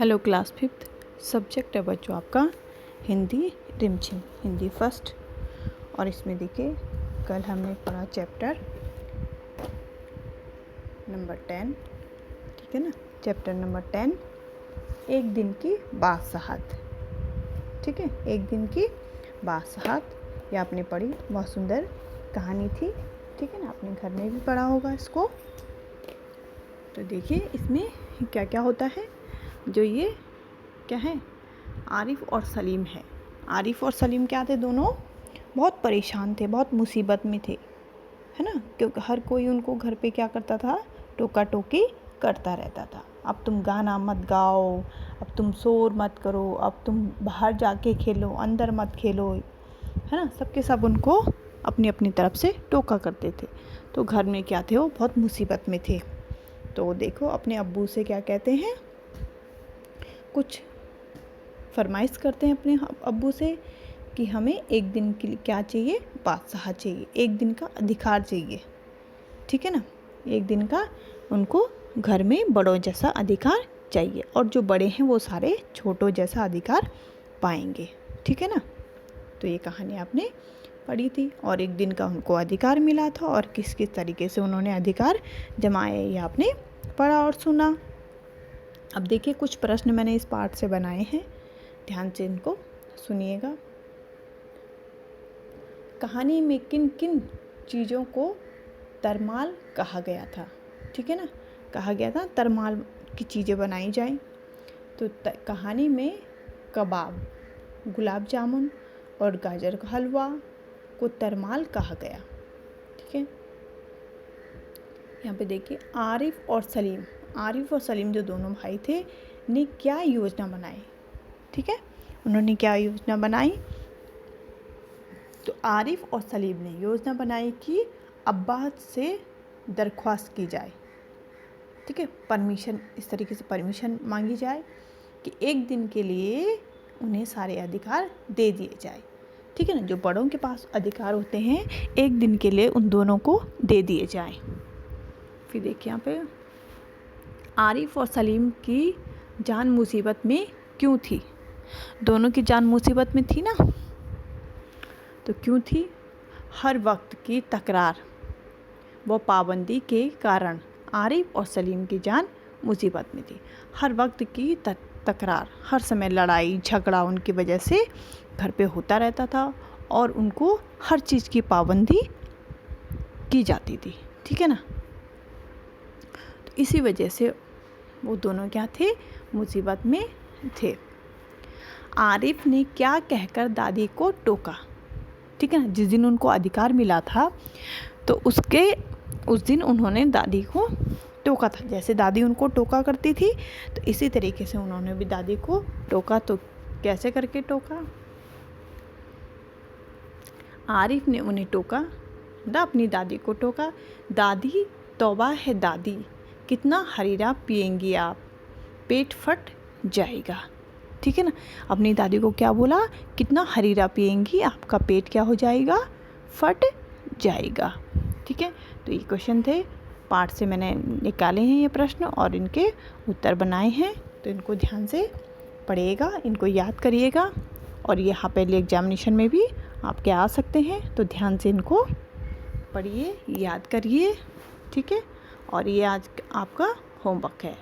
Hello class fifth. Subject है बच्चों आपका हिंदी रिमझिम, हिंदी फर्स्ट। और इसमें देखिए कल हमने पढ़ा चैप्टर नंबर 10, ठीक है ना। चैप्टर नंबर 10 एक दिन की बादशाहत, ठीक है। एक दिन की बादशाहत ये आपने पढ़ी, बहुत सुंदर कहानी थी, ठीक है ना। आपने घर में भी पढ़ा होगा इसको। तो देखिए इसमें क्या क्या होता है। जो ये क्या है, आरिफ और सलीम है। आरिफ और सलीम क्या थे, दोनों बहुत परेशान थे, बहुत मुसीबत में थे, है ना। क्योंकि हर कोई उनको घर पे क्या करता था, टोका टोकी करता रहता था। अब तुम गाना मत गाओ, अब तुम शोर मत करो, अब तुम बाहर जाके खेलो, अंदर मत खेलो, है ना। सबके सब उनको अपनी अपनी तरफ से टोका करते थे। तो घर में क्या थे, वो बहुत मुसीबत में थे। तो देखो अपने अब्बू से क्या कहते हैं, कुछ फरमाइश करते हैं अपने अब्बू से कि हमें एक दिन के लिए क्या चाहिए, बादशाह चाहिए, एक दिन का अधिकार चाहिए, ठीक है ना। एक दिन का उनको घर में बड़ों जैसा अधिकार चाहिए, और जो बड़े हैं वो सारे छोटों जैसा अधिकार पाएंगे, ठीक है ना। तो ये कहानी आपने पढ़ी थी, और एक दिन का उनको अधिकार मिला था, और किस किस तरीके से उन्होंने अधिकार जमाए ये आपने पढ़ा और सुना। अब देखिए कुछ प्रश्न मैंने इस पाठ से बनाए हैं, ध्यान से इनको सुनिएगा। कहानी में किन किन चीज़ों को तरमाल कहा गया था, ठीक है ना। कहा गया था तरमाल की चीज़ें बनाई जाएं। तो कहानी में कबाब, गुलाब जामुन और गाजर का हलवा को तरमाल कहा गया, ठीक है। यहाँ पे देखिए आरिफ और सलीम जो दोनों भाई थे ने क्या योजना बनाई, ठीक है। उन्होंने क्या योजना बनाई, तो आरिफ और सलीम ने योजना बनाई कि अब्बा से दरख्वास्त की जाए, ठीक है। परमिशन, इस तरीके से परमिशन मांगी जाए कि एक दिन के लिए उन्हें सारे अधिकार दे दिए जाए, ठीक है ना। जो बड़ों के पास अधिकार होते हैं एक दिन के लिए उन दोनों को दे दिए जाए। फिर देखिए यहाँ पे आरिफ और सलीम की जान मुसीबत में क्यों थी। दोनों की जान मुसीबत में थी ना, तो क्यों थी। हर वक्त की तकरार व पाबंदी के कारण आरिफ और सलीम की जान मुसीबत में थी। हर वक्त की तकरार, हर समय लड़ाई झगड़ा उनकी वजह से घर पे होता रहता था, और उनको हर चीज़ की पाबंदी की जाती थी, ठीक है ना। तो इसी वजह से वो दोनों क्या थे, मुसीबत में थे। आरिफ ने क्या कहकर दादी को टोका, ठीक है ना। जिस दिन उनको अधिकार मिला था तो उस दिन उन्होंने दादी को टोका था। जैसे दादी उनको टोका करती थी तो इसी तरीके से उन्होंने भी दादी को टोका। तो कैसे करके टोका, आरिफ ने उन्हें टोका, अपनी दादी को टोका। दादी तौबा है दादी, कितना हरीरा पिएंगी आप, पेट फट जाएगा, ठीक है ना। अपनी दादी को क्या बोला, कितना हरीरा पिएंगी, आपका पेट क्या हो जाएगा, फट जाएगा, ठीक है। तो ये क्वेश्चन थे, पाठ से मैंने निकाले हैं ये प्रश्न और इनके उत्तर बनाए हैं। तो इनको ध्यान से पढ़िएगा, इनको याद करिएगा, और यहाँ पहले एग्जामिनेशन में भी आपके आ सकते हैं। तो ध्यान से इनको पढ़िए, याद करिए, ठीक है। और ये आज आपका होमवर्क है।